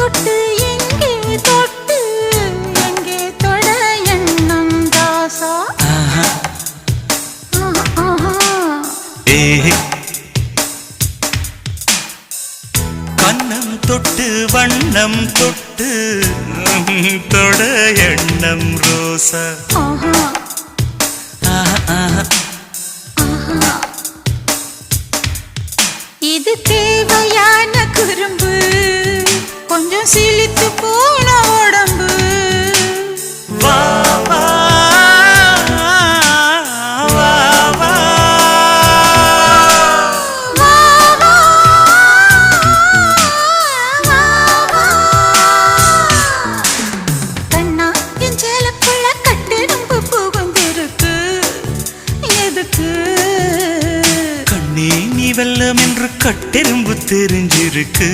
தொட்டு எங்கே தொட்டு எங்கே தொட எண்ணம் ராசா கண்ணம் தொட்டு வண்ணம் தொட்டு தொட எண்ணம் ரோசா இது தேவையான குறும்பு கொஞ்சம் சிலித்து போன உடம்பு வா வா வா வா கண்ணா என் சேலக்குள்ள கட்டெரும்பு புகுந்திருக்கு எதுக்கு கண்ணே நீ வெல்லம் என்று கட்டெரும்பு தெரிஞ்சிருக்கு